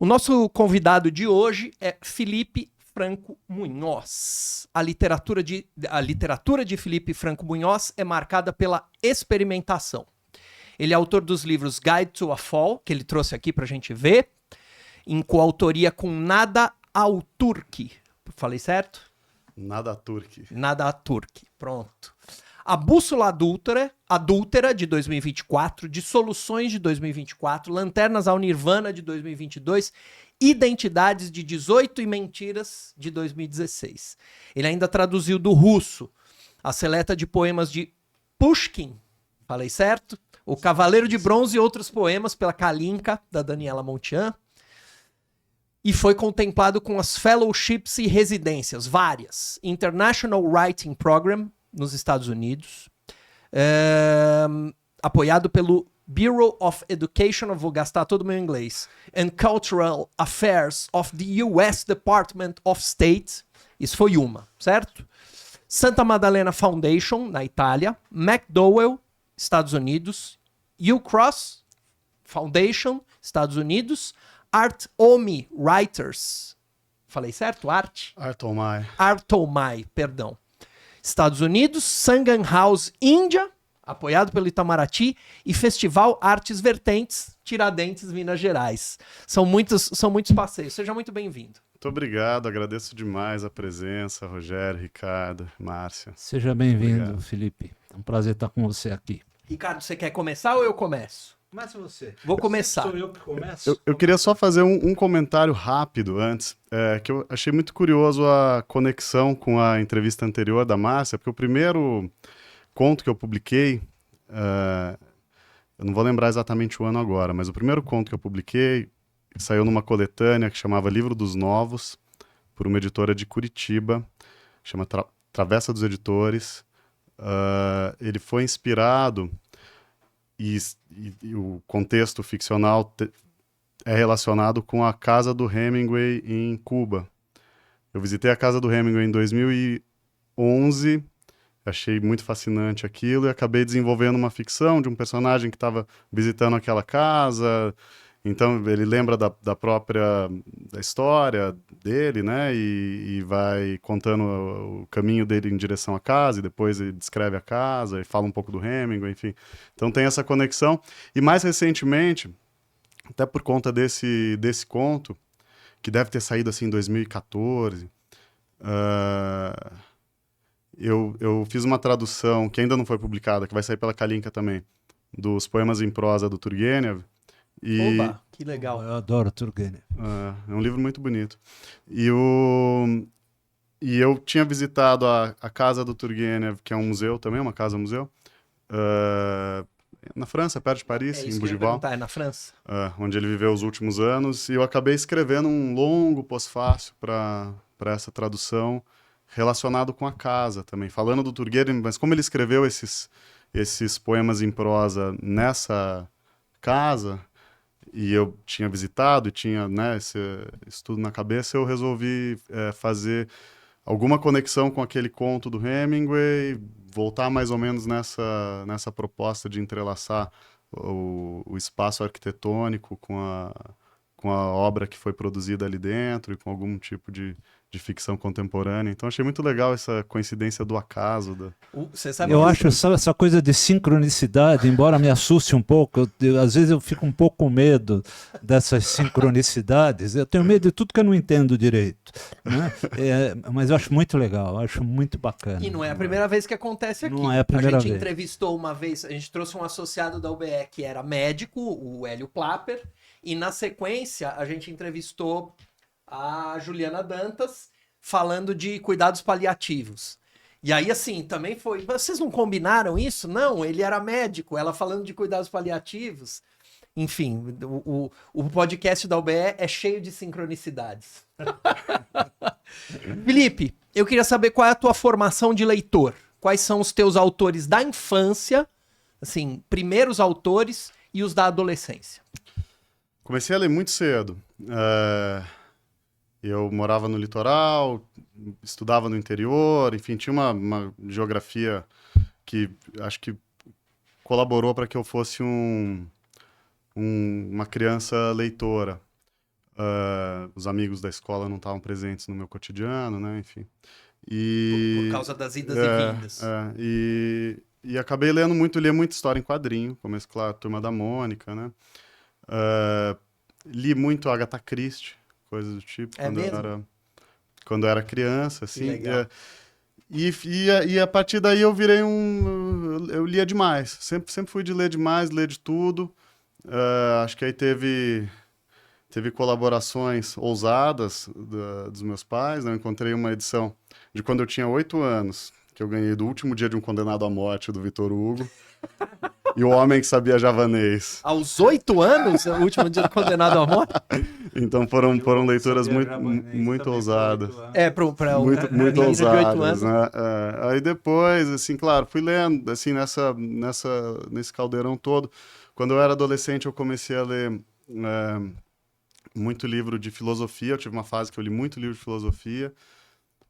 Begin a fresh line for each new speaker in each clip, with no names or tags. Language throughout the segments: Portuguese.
nosso convidado de hoje é Felipe Franco Munhoz. A literatura de Felipe Franco Munhoz é marcada pela experimentação. Ele é autor dos livros Guide to a Fall, que ele trouxe aqui pra gente ver, em coautoria com Nada Alturki. Falei certo?
Nada Turque.
Nada Turque. Pronto. A Bússola Adúltera de 2024, Dissoluções de 2024, Lanternas ao Nirvana de 2022, Identidades de 18 e Mentiras de 2016. Ele ainda traduziu do russo a seleta de poemas de Pushkin, falei certo? O Cavaleiro de Bronze e outros poemas pela Kalinka, da Daniela Montian. E foi contemplado com as fellowships e residências, várias. International Writing Program, nos Estados Unidos. Apoiado pelo Bureau of Education, eu vou gastar todo o meu inglês, and Cultural Affairs of the US Department of State. Isso foi uma, certo? Santa Maddalena Foundation, na Itália. McDowell, Estados Unidos. U Cross Foundation, Estados Unidos. Art Omi Writers. Falei certo? Artomai, perdão. Estados Unidos. Sangam House, Índia, apoiado pelo Itamaraty, e Festival Artes Vertentes, Tiradentes, Minas Gerais. São muitos passeios. Seja muito bem-vindo.
Muito obrigado, agradeço demais a presença, Rogério, Ricardo, Márcia.
Seja bem-vindo, Felipe. É um prazer estar com você aqui.
Ricardo, você quer começar ou eu começo?
Comece você.
Vou começar.
Sou eu que começo?
Eu queria só fazer um comentário rápido antes, que eu achei muito curioso a conexão com a entrevista anterior da Márcia, porque o primeiro conto que eu publiquei, eu não vou lembrar exatamente o ano agora, mas o primeiro conto que eu publiquei saiu numa coletânea que chamava Livro dos Novos, por uma editora de Curitiba, chama Travessa dos Editores. Ele foi inspirado, e o contexto ficcional é relacionado com a casa do Hemingway em Cuba. Eu visitei a casa do Hemingway em 2011, achei muito fascinante aquilo e acabei desenvolvendo uma ficção de um personagem que estava visitando aquela casa. Então ele lembra da história dele, né? E vai contando o caminho dele em direção à casa, e depois ele descreve a casa e fala um pouco do Hemingway, enfim. Então tem essa conexão. E mais recentemente, até por conta desse conto, que deve ter saído assim em 2014, eu fiz uma tradução que ainda não foi publicada, que vai sair pela Kalinka também, dos poemas em prosa do Turgenev.
Oba, que legal.
Eu adoro Turgenev.
É um livro muito bonito. E eu tinha visitado a casa do Turgenev, que é um museu também, uma casa-museu, na França, perto de Paris, em Bougival.
É na França?
Onde ele viveu os últimos anos. E eu acabei escrevendo um longo pós-fácil para essa tradução, relacionado com a casa também, falando do Turgenev, mas como ele escreveu esses poemas em prosa nessa casa, e eu tinha visitado e tinha, né, esse estudo na cabeça, eu resolvi fazer alguma conexão com aquele conto do Hemingway, voltar mais ou menos nessa proposta de entrelaçar o espaço arquitetônico com a obra que foi produzida ali dentro e com algum tipo de ficção contemporânea. Então achei muito legal essa coincidência do acaso.
Você sabe
eu acho essa coisa de sincronicidade, embora me assuste um pouco, às vezes eu fico um pouco com medo dessas sincronicidades. Eu tenho medo de tudo que eu não entendo direito, né? Mas eu acho muito legal, eu acho muito bacana.
E não é a primeira vez que acontece aqui.
Não é a primeira vez.
A gente entrevistou uma vez, a gente trouxe um associado da UBE que era médico, o Hélio Plapper, e na sequência a gente entrevistou a Juliana Dantas, falando de cuidados paliativos. E aí, assim, também foi... Vocês não combinaram isso? Não, ele era médico, ela falando de cuidados paliativos. Enfim, o podcast da UBE é cheio de sincronicidades. Felipe, eu queria saber qual é a tua formação de leitor. Quais são os teus autores da infância, assim, primeiros autores, e os da adolescência?
Comecei a ler muito cedo. Eu morava no litoral, estudava no interior, enfim, tinha uma geografia que acho que colaborou para que eu fosse uma criança leitora. Os amigos da escola não estavam presentes no meu cotidiano, né? Enfim.
Por causa das idas e vindas.
E acabei li muita história em quadrinho, começo, claro, Turma da Mônica, né? Li muito Agatha Christie, coisas do tipo, quando eu era criança, assim.
Legal.
E a partir daí eu virei eu lia demais, sempre fui de ler demais, ler de tudo. Acho que aí teve colaborações ousadas dos meus pais, né? Eu encontrei uma edição de quando eu tinha 8 anos, que eu ganhei do Último Dia de um Condenado à Morte, do Vitor Hugo, e O Homem que Sabia Javanês.
Aos 8 anos, o último dia do condenado à morte?
Então foram leituras muito ousadas.
Para
muito ousadas, né? Aí depois, assim, claro, fui lendo, assim, nesse caldeirão todo. Quando eu era adolescente, eu comecei a ler muito livro de filosofia. Eu tive uma fase que eu li muito livro de filosofia.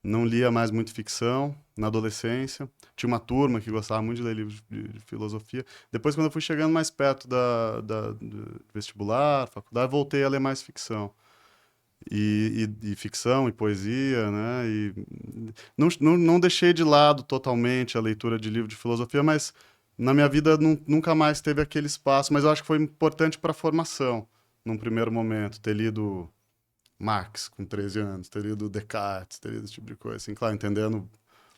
Não lia mais muito ficção na adolescência. Tinha uma turma que gostava muito de ler livros de filosofia. Depois, quando eu fui chegando mais perto do vestibular, faculdade, voltei a ler mais ficção. E ficção e poesia, né? E não deixei de lado totalmente a leitura de livro de filosofia, mas na minha vida nunca mais teve aquele espaço. Mas eu acho que foi importante para a formação, num primeiro momento, ter lido Marx com 13 anos, ter lido Descartes, ter lido esse tipo de coisa, assim, claro, entendendo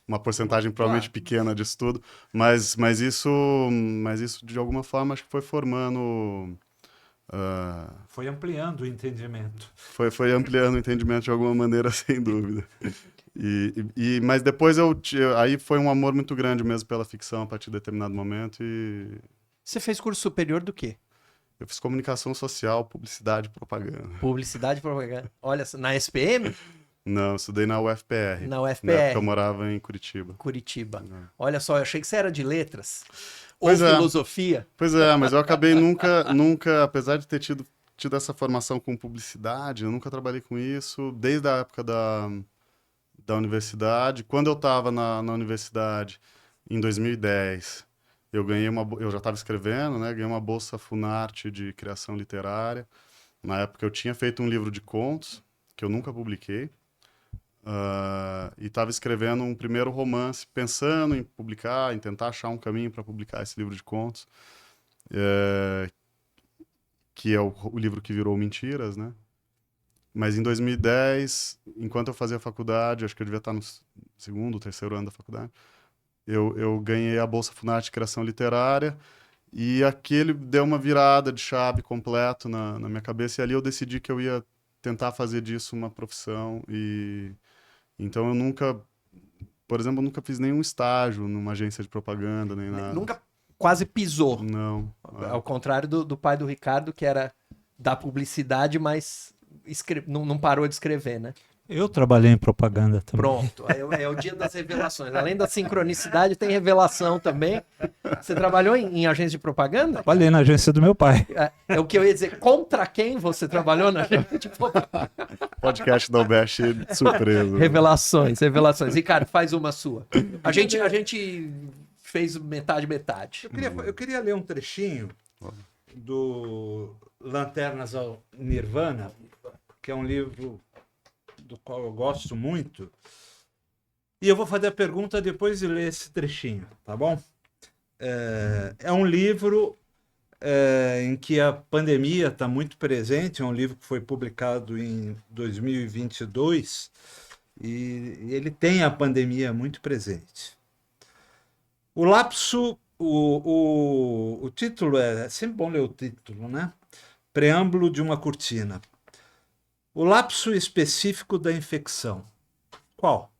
uma porcentagem provavelmente pequena disso tudo, mas isso de alguma forma acho que foi formando...
Foi ampliando o entendimento.
Foi ampliando o entendimento de alguma maneira, sem dúvida. Mas depois aí foi um amor muito grande mesmo pela ficção a partir de determinado momento.
Você fez curso superior do quê?
Eu fiz comunicação social, publicidade e propaganda.
Publicidade e propaganda. Olha, na SPM?
Não, eu estudei na UFPR.
Na UFPR.
Na época eu morava em Curitiba.
Curitiba. Olha só, eu achei que você era de letras.
Pois
ou filosofia.
Pois é, mas eu acabei nunca, apesar de ter tido essa formação com publicidade, eu nunca trabalhei com isso, desde a época da universidade. Quando eu estava na universidade, em 2010, eu já estava escrevendo, né? Ganhei uma bolsa Funarte de criação literária. Na época eu tinha feito um livro de contos, que eu nunca publiquei, e estava escrevendo um primeiro romance, pensando em publicar, em tentar achar um caminho para publicar esse livro de contos, que é o livro que virou Mentiras, né? Mas em 2010, enquanto eu fazia faculdade, acho que eu devia estar no segundo, terceiro ano da faculdade, eu ganhei a Bolsa Funarte de Criação Literária, e aquele deu uma virada de chave completo na minha cabeça, e ali eu decidi que eu ia tentar fazer disso uma profissão. Então eu nunca, por exemplo, eu nunca fiz nenhum estágio numa agência de propaganda, nem nada.
Nunca quase pisou.
Não.
Ao contrário do pai do Ricardo, que era da publicidade, mas não parou de escrever, né?
Eu trabalhei em propaganda também.
Pronto, é o dia das revelações. Além da sincronicidade, tem revelação também. Você trabalhou em agência de propaganda?
Trabalhei na agência do meu pai.
É o que eu ia dizer. Contra quem você trabalhou na agência de propaganda?
Podcast da UBS de surpresa.
Revelações. Ricardo, faz uma sua. A gente fez metade.
Eu queria ler um trechinho do Lanternas ao Nirvana, que é um livro do qual eu gosto muito, e eu vou fazer a pergunta depois de ler esse trechinho, tá bom? É um livro em que a pandemia está muito presente, é um livro que foi publicado em 2022, e ele tem a pandemia muito presente. O lapso, o título é sempre bom ler o título, né? Preâmbulo de uma cortina. O lapso específico da infecção. Qual?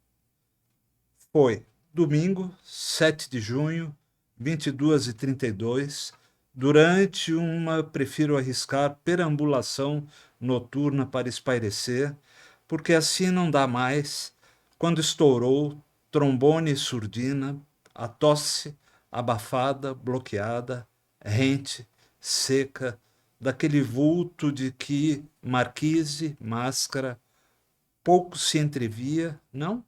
Foi domingo, 7 de junho, 22h32, durante uma, prefiro arriscar, perambulação noturna para espairecer, porque assim não dá mais, quando estourou trombone e surdina, a tosse abafada, bloqueada, rente, seca, daquele vulto de que marquise, máscara, pouco se entrevia, não?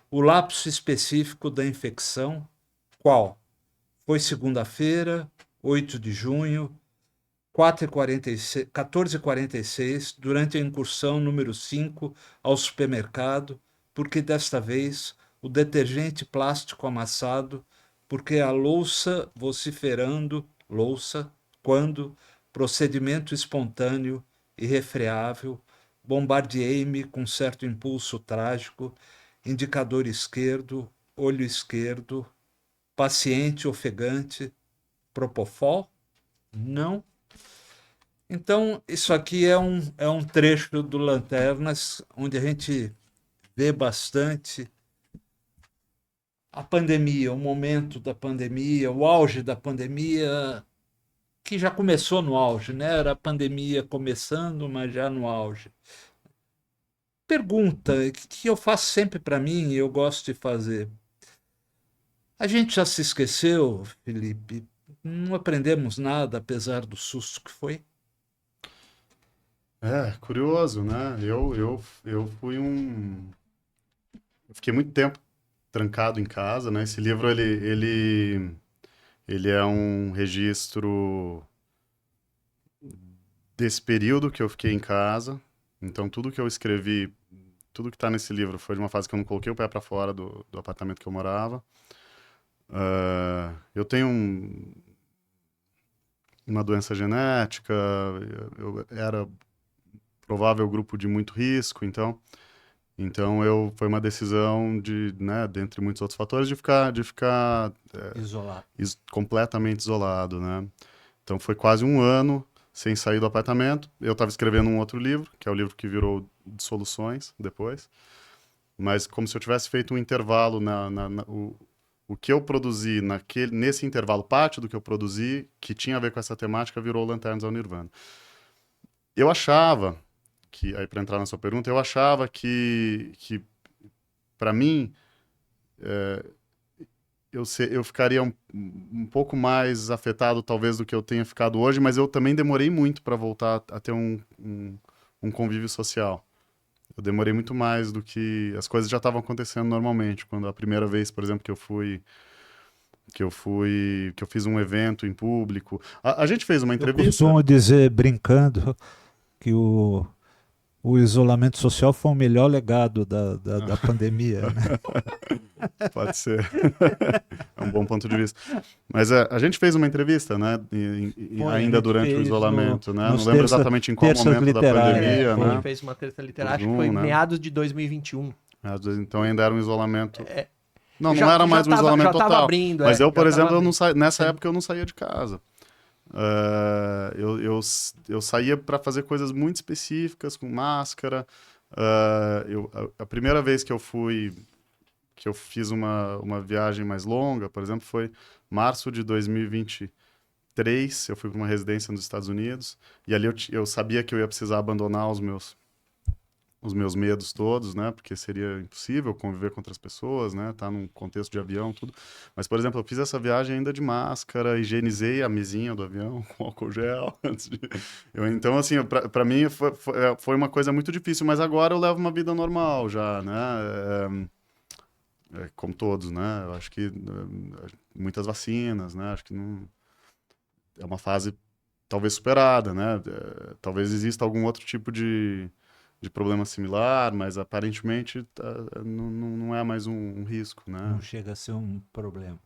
O lapso específico da infecção, qual? Foi segunda-feira, 8 de junho, 14h46, durante a incursão número 5 ao supermercado, porque desta vez o detergente plástico amassado, porque a louça vociferando, louça, quando, procedimento espontâneo, irrefreável, bombardeei-me com certo impulso trágico, indicador esquerdo, olho esquerdo, paciente ofegante, propofol? Não. Então, isso aqui é um trecho do Lanternas, onde a gente vê bastante a pandemia, o momento da pandemia, o auge da pandemia, que já começou no auge, né? Era a pandemia começando, mas já no auge. Pergunta que eu faço sempre para mim e eu gosto de fazer. A gente já se esqueceu, Felipe? Não aprendemos nada, apesar do susto que foi?
Curioso, né? Eu fui um... Eu fiquei muito tempo trancado em casa, né? Esse livro, ele é um registro desse período que eu fiquei em casa. Então, tudo que eu escrevi, tudo que está nesse livro foi de uma fase que eu não coloquei o pé para fora do apartamento que eu morava. Eu tenho uma doença genética, eu era provável grupo de muito risco, então foi uma decisão né, dentre muitos outros fatores, de ficar
Isolado.
completamente isolado, né? Então foi quase um ano sem sair do apartamento. Eu estava escrevendo um outro livro, que é o livro que virou Dissoluções depois, mas como se eu tivesse feito um intervalo o que eu produzi nesse intervalo, parte do que eu produzi, que tinha a ver com essa temática, virou Lanternas ao Nirvana. Eu achava aí para entrar na sua pergunta, eu achava que para mim, eu ficaria um pouco mais afetado, talvez, do que eu tenha ficado hoje, mas eu também demorei muito para voltar a ter um convívio social. Eu demorei muito mais do que... As coisas já estavam acontecendo normalmente. Quando a primeira vez, por exemplo, que eu fiz um evento em público. A gente fez uma entrevista...
Eu costumo dizer, brincando, que o isolamento social foi o melhor legado da pandemia, né?
Pode ser. É um bom ponto de vista. Mas a gente fez uma entrevista, né? Ainda durante o isolamento, né? Não lembro exatamente em qual momento da pandemia, né?
A gente fez uma terça literária, acho que foi meados de 2021.
Então ainda era um isolamento... Não
Já
era mais um isolamento total.
Abrindo,
mas eu, por exemplo, nessa época eu não saía de casa. Eu saía para fazer coisas muito específicas, com máscara. A primeira vez que eu fiz uma viagem mais longa, por exemplo, foi março de 2023. Eu fui para uma residência nos Estados Unidos, e ali eu sabia que eu ia precisar abandonar os meus medos todos, né? Porque seria impossível conviver com outras pessoas, né? Tá num contexto de avião, tudo. Mas, por exemplo, eu fiz essa viagem ainda de máscara, higienizei a mesinha do avião com álcool gel. Então, assim, para mim foi uma coisa muito difícil, mas agora eu levo uma vida normal já, né? Como todos, né? Eu acho que muitas vacinas, né? Acho que não... É uma fase talvez superada, né? Talvez exista algum outro tipo de problema similar, mas aparentemente não é mais um risco, né?
Não chega a ser um problema.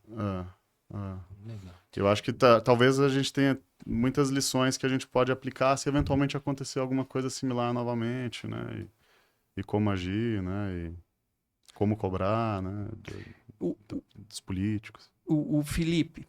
Legal. Eu acho que talvez a gente tenha muitas lições que a gente pode aplicar se eventualmente acontecer alguma coisa similar novamente, né? E como agir, né? E como cobrar, né? Dos políticos.
O Felipe,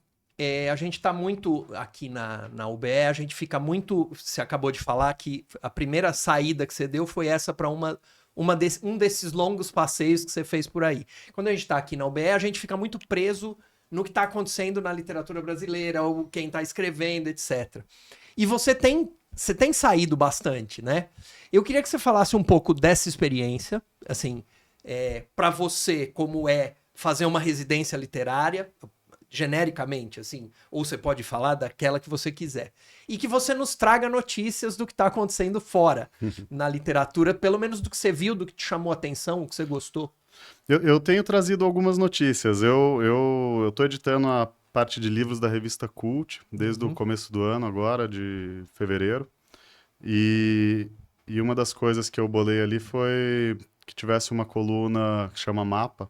a gente está muito aqui na UBE, a gente fica muito... Você acabou de falar que a primeira saída que você deu foi essa para um desses longos passeios que você fez por aí. Quando a gente está aqui na UBE, a gente fica muito preso no que está acontecendo na literatura brasileira, ou quem está escrevendo, etc. E você tem saído bastante, né? Eu queria que você falasse um pouco dessa experiência, assim, para você, como é fazer uma residência literária, genericamente, assim, ou você pode falar daquela que você quiser. E que você nos traga notícias do que está acontecendo fora, na literatura, pelo menos do que você viu, do que te chamou a atenção, o que você gostou.
Eu tenho trazido algumas notícias. Eu tô editando parte de livros da revista Cult, desde o começo do ano agora, de fevereiro. E uma das coisas que eu bolei ali foi que tivesse uma coluna que chama Mapa,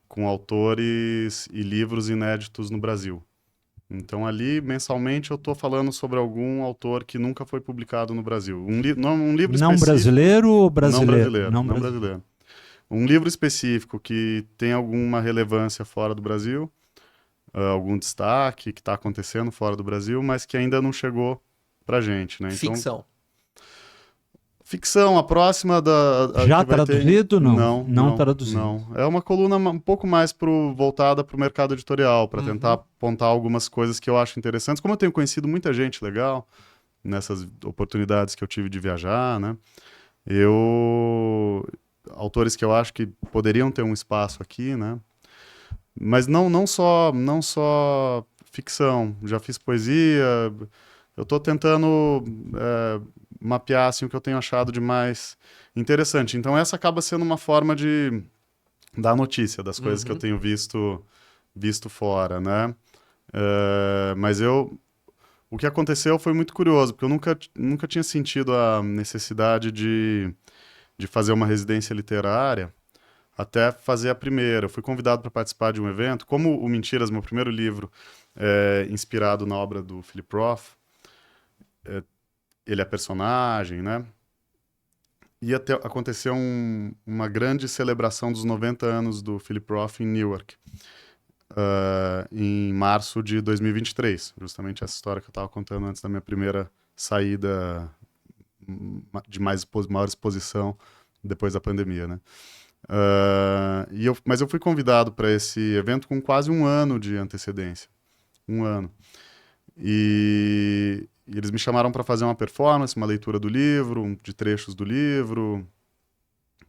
com autores e livros inéditos no Brasil. Então ali, mensalmente, eu estou falando sobre algum autor que nunca foi publicado no Brasil. Um livro
Não
específico...
brasileiro ou brasileiro?
Não brasileiro. Um livro específico que tem alguma relevância fora do Brasil, algum destaque que está acontecendo fora do Brasil, mas que ainda não chegou pra gente, né? Então, ficção, a próxima
Já traduzido?
Não.
Não traduzido.
Não. É uma coluna um pouco mais voltada para o mercado editorial, para tentar apontar algumas coisas que eu acho interessantes. Como eu tenho conhecido muita gente legal nessas oportunidades que eu tive de viajar, né? Autores que eu acho que poderiam ter um espaço aqui, né? Mas não só ficção. Já fiz poesia. Eu estou tentando mapear assim, o que eu tenho achado de mais interessante. Então essa acaba sendo uma forma de dar notícia das coisas que eu tenho visto fora, né? Mas o que aconteceu foi muito curioso, porque eu nunca tinha sentido a necessidade de fazer uma residência literária até fazer a primeira. Eu fui convidado para participar de um evento. Como o Mentiras, meu primeiro livro, é inspirado na obra do Philip Roth, ele é personagem, né? Ia acontecer uma grande celebração dos 90 anos do Philip Roth em Newark, em março de 2023. Justamente essa história que eu estava contando antes da minha primeira saída de maior exposição depois da pandemia, né? Mas eu fui convidado para esse evento com quase um ano de antecedência. Um ano. E eles me chamaram para fazer uma performance, uma leitura do livro, de trechos do livro,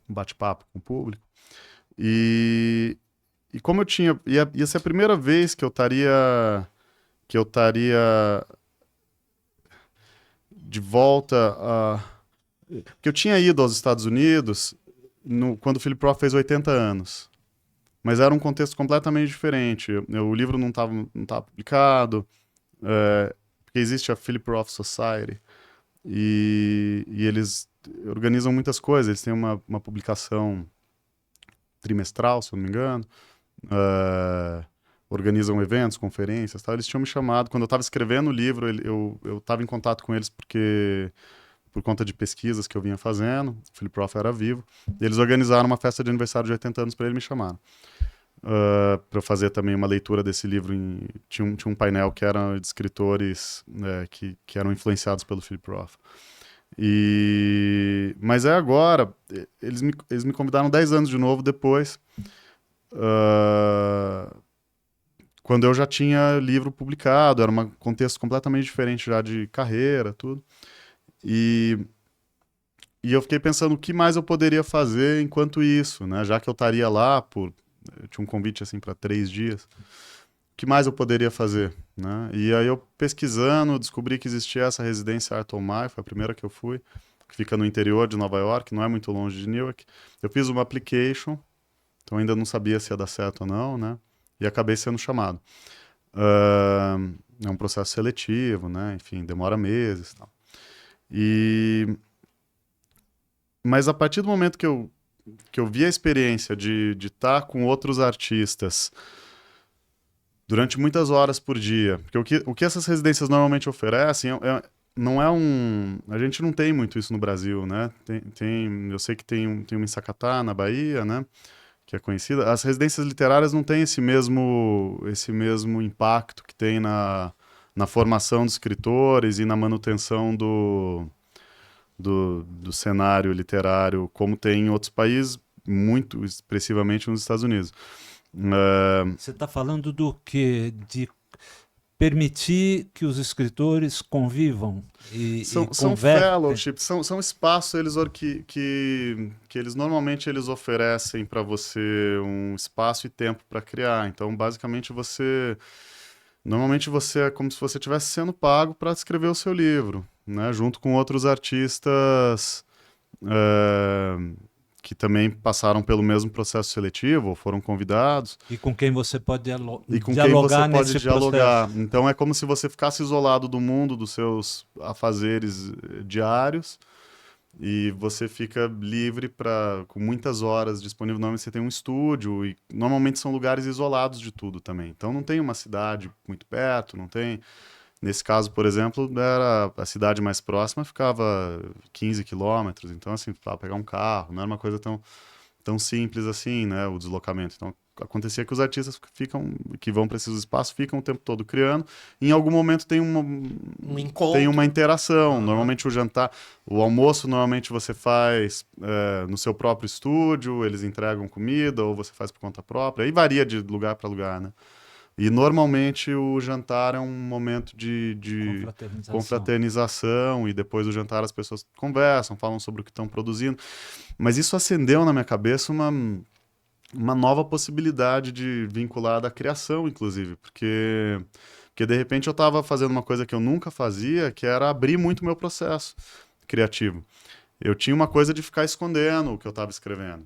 um bate-papo com o público. E como eu tinha... Ia ser a primeira vez que eu estaria de volta a... Porque eu tinha ido aos Estados Unidos quando o Philip Roth fez 80 anos. Mas era um contexto completamente diferente. O livro não estava publicado... porque existe a Philip Roth Society e eles organizam muitas coisas. Eles têm uma publicação trimestral, se eu não me engano, organizam eventos, conferências, tal. Eles tinham me chamado, quando eu estava escrevendo o livro, eu estava em contato com eles por conta de pesquisas que eu vinha fazendo. O Philip Roth era vivo, e eles organizaram uma festa de aniversário de 80 anos para ele, me chamaram. Para fazer também uma leitura desse livro. Tinha um painel que era de escritores que eram influenciados pelo Philip Roth. Mas agora, eles me convidaram 10 anos de novo depois, quando eu já tinha livro publicado, era um contexto completamente diferente já de carreira, tudo. E eu fiquei pensando o que mais eu poderia fazer enquanto isso, né? Já que eu estaria lá eu tinha um convite assim para 3 dias. O que mais eu poderia fazer, né? E aí eu pesquisando, descobri que existia essa residência Art on My, foi a primeira que eu fui, que fica no interior de Nova York, não é muito longe de Newark. Eu fiz uma application, então ainda não sabia se ia dar certo ou não, né? E acabei sendo chamado. É um processo seletivo, né? Enfim, demora meses e tal. Mas a partir do momento que eu vi a experiência de estar com outros artistas durante muitas horas por dia, porque o que essas residências normalmente oferecem não é a gente não tem muito isso no Brasil, né? Eu sei que tem uma em Zacatá, na Bahia, né? Que é conhecida. As residências literárias não têm esse mesmo impacto que tem na formação dos escritores e na manutenção do cenário literário, como tem em outros países, muito expressivamente nos Estados Unidos.
Você está falando do quê? De permitir que os escritores convivam e
são
conversem?
Fellowships, são espaços que eles normalmente eles oferecem para você um espaço e tempo para criar. Então, basicamente, normalmente você é como se você estivesse sendo pago para escrever o seu livro, né? Junto com outros artistas que também passaram pelo mesmo processo seletivo, ou foram convidados.
E com quem você pode
E com quem
dialogar
você pode
nesse
dialogar.
processo.
Então é como se você ficasse isolado do mundo, dos seus afazeres diários, e você fica livre com muitas horas disponível. Normalmente você tem um estúdio, e normalmente são lugares isolados de tudo também. Então não tem uma cidade muito perto, não tem... Nesse caso, por exemplo, era a cidade mais próxima ficava 15 quilômetros, então assim, para pegar um carro, não era uma coisa tão simples assim, né, o deslocamento. Então acontecia que os artistas que vão para esses espaços ficam o tempo todo criando, e em algum momento tem
Um encontro.
tem uma interação. Normalmente o almoço normalmente você faz no seu próprio estúdio, eles entregam comida, ou você faz por conta própria, aí varia de lugar para lugar, né? E normalmente o jantar é um momento de confraternização, e depois do jantar as pessoas conversam, falam sobre o que estão produzindo. Mas isso acendeu na minha cabeça uma nova possibilidade de vinculada à criação, inclusive, porque de repente eu estava fazendo uma coisa que eu nunca fazia, que era abrir muito o meu processo criativo. Eu tinha uma coisa de ficar escondendo o que eu estava escrevendo.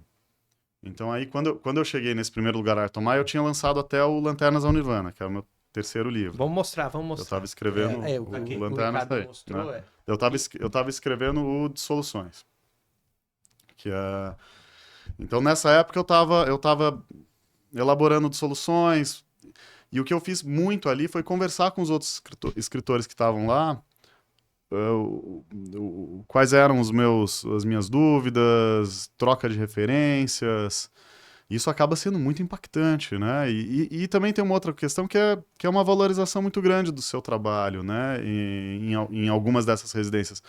Então aí, quando eu cheguei nesse primeiro lugar, Artomai, eu tinha lançado até o Lanternas ao Nirvana, que é o meu terceiro livro.
Vamos mostrar.
Eu estava escrevendo o Lanternas daí,
mostrou,
né? Eu tava escrevendo o de Soluções. Que é... Então, nessa época, eu tava elaborando de Soluções, e o que eu fiz muito ali foi conversar com os outros escritores que estavam lá, quais eram as minhas dúvidas, troca de referências. Isso acaba sendo muito impactante, né? E também tem uma outra questão que é uma valorização muito grande do seu trabalho, né? Em algumas dessas residências.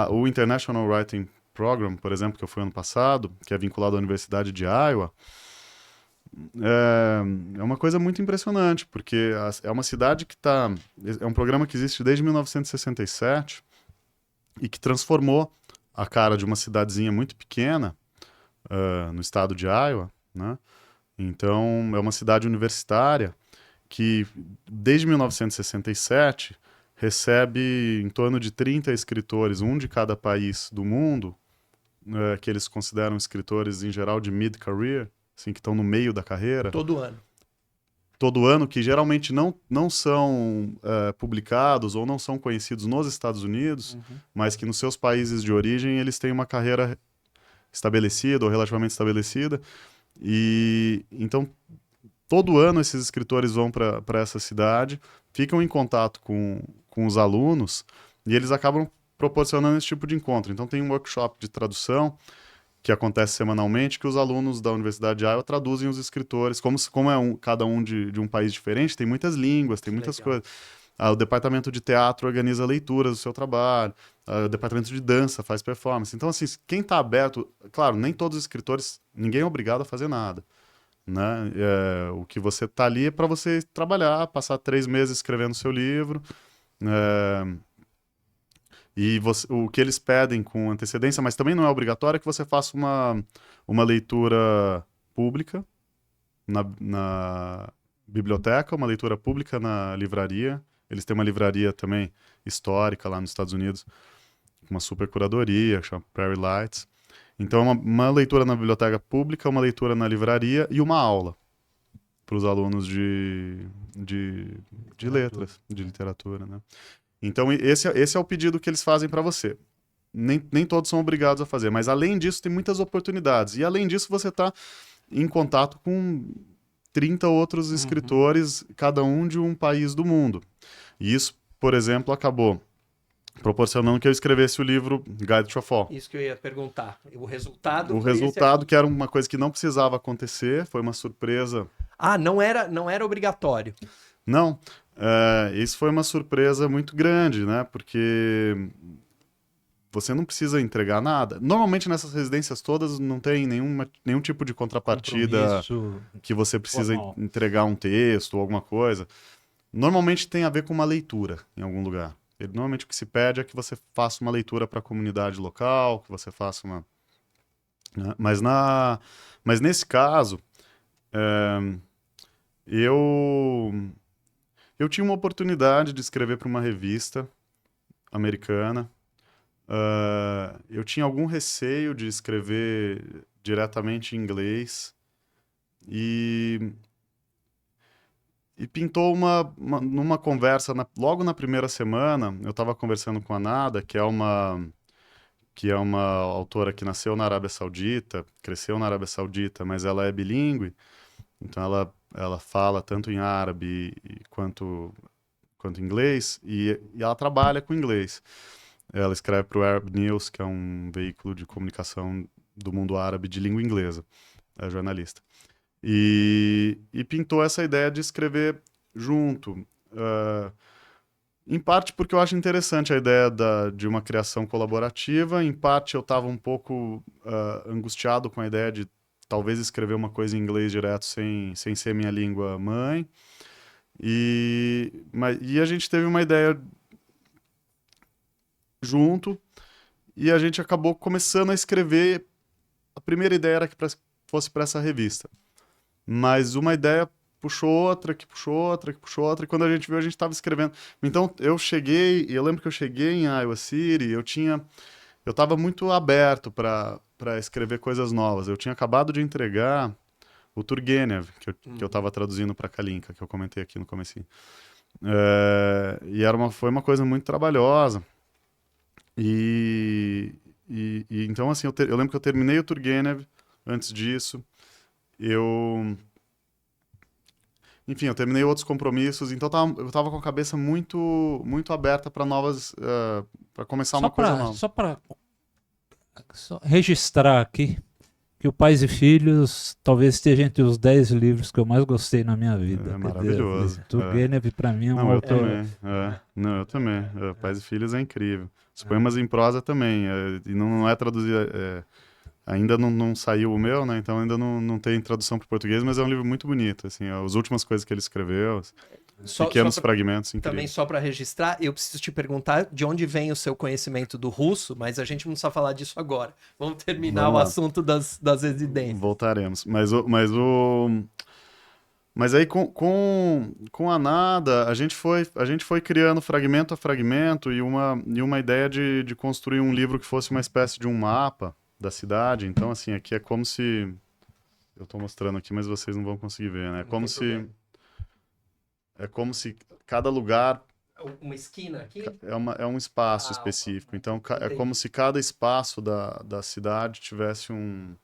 O International Writing Program, por exemplo, que eu fui ano passado, que é vinculado à Universidade de Iowa, é uma coisa muito impressionante, porque é uma cidade que está... É um programa que existe desde 1967 e que transformou a cara de uma cidadezinha muito pequena no estado de Iowa, né? Então, é uma cidade universitária que, desde 1967, recebe em torno de 30 escritores, um de cada país do mundo, que eles consideram escritores, em geral, de mid-career, assim, que estão no meio da carreira.
Todo ano.
Todo ano, que geralmente não são publicados ou não são conhecidos nos Estados Unidos, mas que nos seus países de origem eles têm uma carreira estabelecida ou relativamente estabelecida. E então, todo ano esses escritores vão para essa cidade, ficam em contato com os alunos, e eles acabam proporcionando esse tipo de encontro. Então tem um workshop de tradução que acontece semanalmente, que os alunos da Universidade de Iowa traduzem os escritores, como é cada um de um país diferente, tem muitas línguas, tem muitas coisas. O departamento de teatro organiza leituras do seu trabalho, o departamento de dança faz performance. Então, assim, quem está aberto... Claro, nem todos os escritores, ninguém é obrigado a fazer nada, né? O que você está ali é para você trabalhar, passar 3 meses escrevendo seu livro, e o que eles pedem com antecedência, mas também não é obrigatório, é que você faça uma leitura pública na biblioteca, uma leitura pública na livraria. Eles têm uma livraria também histórica lá nos Estados Unidos, uma super curadoria, chama Prairie Lights. Então, uma leitura na biblioteca pública, uma leitura na livraria e uma aula para os alunos de letras, de literatura, né? Então, esse é o pedido que eles fazem para você. Nem todos são obrigados a fazer, mas além disso, tem muitas oportunidades. E além disso, você está em contato com 30 outros escritores, cada um de um país do mundo. E isso, por exemplo, acabou proporcionando que eu escrevesse o livro Guide to a Fall.
Isso que eu ia perguntar. O resultado
O resultado, que era uma coisa que não precisava acontecer, foi uma surpresa.
não era obrigatório.
Não. Isso foi uma surpresa muito grande, né? Porque você não precisa entregar nada. Normalmente nessas residências todas não tem nenhum tipo de contrapartida que você precisa entregar um texto ou alguma coisa. Normalmente tem a ver com uma leitura em algum lugar. Normalmente o que se pede é que você faça uma leitura para a comunidade local, que você faça uma... Né? Mas nesse caso, eu tinha uma oportunidade de escrever para uma revista americana. Eu tinha algum receio de escrever diretamente em inglês e pintou numa conversa, logo na primeira semana, eu estava conversando com a Nada, que é uma autora que nasceu na Arábia Saudita, cresceu na Arábia Saudita, mas ela é bilíngue, então ela fala tanto em árabe quanto inglês, e ela trabalha com inglês. Ela escreve para o Arab News, que é um veículo de comunicação do mundo árabe de língua inglesa, é jornalista. E pintou essa ideia de escrever junto, em parte porque eu acho interessante a ideia de uma criação colaborativa, em parte eu estava um pouco angustiado com a ideia de talvez escrever uma coisa em inglês direto sem ser minha língua mãe, e a gente teve uma ideia junto, e a gente acabou começando a escrever. A primeira ideia era que fosse para essa revista, mas uma ideia puxou outra, que puxou outra, que puxou outra, e quando a gente viu, a gente estava escrevendo. Então, eu lembro que eu cheguei em Iowa City, eu estava muito aberto para escrever coisas novas. Eu tinha acabado de entregar o Turgenev, que eu estava traduzindo para Kalinka, que eu comentei aqui no comecinho. E foi uma coisa muito trabalhosa. Então, assim, eu lembro que eu terminei o Turgenev antes disso. Enfim, eu terminei outros compromissos, então eu tava com a cabeça muito, muito aberta para novas, para começar uma coisa nova.
Só para registrar aqui que o Pais e Filhos talvez esteja entre os 10 livros que eu mais gostei na minha vida.
É maravilhoso.
Turgenev, para mim, é um
Não, eu
autor...
também. Não, eu também. Pais e Filhos é incrível. Os poemas em prosa também. E não é traduzido. Ainda não saiu o meu, né? Então ainda não tem tradução para o português, mas é um livro muito bonito. Assim, as últimas coisas que ele escreveu, pequenos fragmentos incríveis.
Também só para registrar, eu preciso te perguntar de onde vem o seu conhecimento do russo, mas a gente não precisa falar disso agora. Vamos terminar o assunto das residências.
Voltaremos. Mas aí com a Nada, a gente foi criando fragmento a fragmento e uma ideia de construir um livro que fosse uma espécie de um mapa da cidade. Então, assim, aqui é como se... Eu estou mostrando aqui, mas vocês não vão conseguir ver, né? É como se cada lugar...
Uma esquina aqui?
É um espaço específico. Então, é como se cada espaço da cidade tivesse um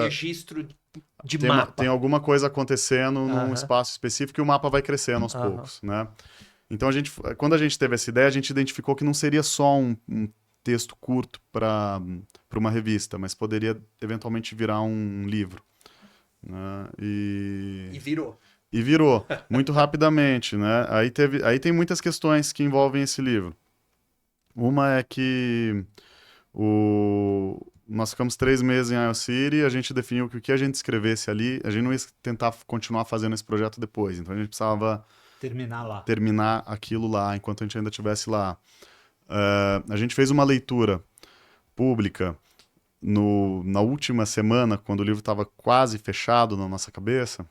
registro de mapa.
Tem alguma coisa acontecendo num espaço específico e o mapa vai crescendo aos poucos, né? Então, quando a gente teve essa ideia, a gente identificou que não seria só um texto curto para uma revista, mas poderia eventualmente virar um livro, né? E virou. E virou, muito rapidamente, né? Aí tem muitas questões que envolvem esse livro. Uma é que nós ficamos 3 meses em Iowa City, a gente definiu que o que a gente escrevesse ali, a gente não ia tentar continuar fazendo esse projeto depois, então a gente precisava terminar aquilo lá, enquanto a gente ainda estivesse lá. A gente fez uma leitura pública na última semana, quando o livro estava quase fechado na nossa cabeça,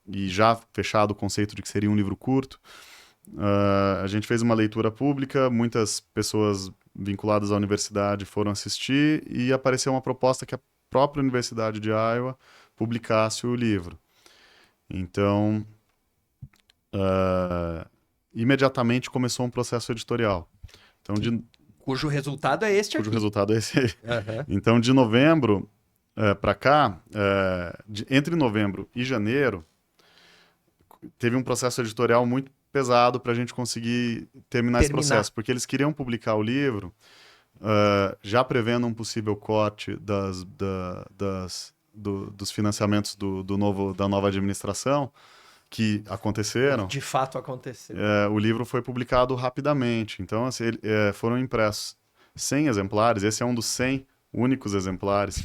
e já fechado o conceito de que seria um livro curto. A gente fez uma leitura pública, muitas pessoas vinculadas à universidade foram assistir e apareceu uma proposta que a própria Universidade de Iowa publicasse o livro. Então, imediatamente começou um processo editorial. Então,
cujo resultado é este aqui.
Cujo resultado é esse aí. Então, de novembro para cá, entre novembro e janeiro, teve um processo editorial muito pesado para a gente conseguir terminar esse processo, porque eles queriam publicar o livro já prevendo um possível corte dos financiamentos da nova administração, que aconteceram.
De fato aconteceu.
O livro foi publicado rapidamente, então assim, foram impressos 100 exemplares, esse é um dos 100 únicos exemplares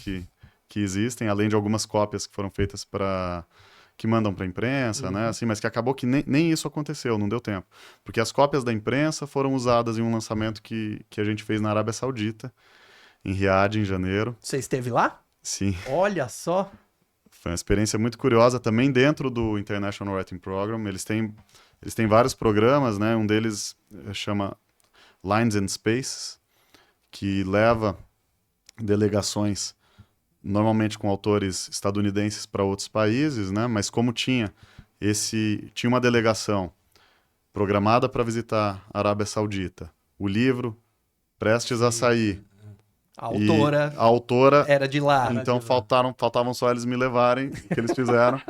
que existem, além de algumas cópias que foram feitas que mandam para a imprensa, né? Assim, mas que acabou que nem isso aconteceu, não deu tempo. Porque as cópias da imprensa foram usadas em um lançamento que a gente fez na Arábia Saudita, em Riad, em janeiro.
Você esteve lá?
Sim.
Olha só!
Foi uma experiência muito curiosa, também dentro do International Writing Program. Eles têm vários programas, né? Um deles chama Lines and Spaces, que leva delegações, normalmente com autores estadunidenses para outros países, né? Mas como tinha uma delegação programada para visitar a Arábia Saudita, o livro prestes a sair,
A
e a autora
era de lá.
então faltavam só eles me levarem, o que eles fizeram.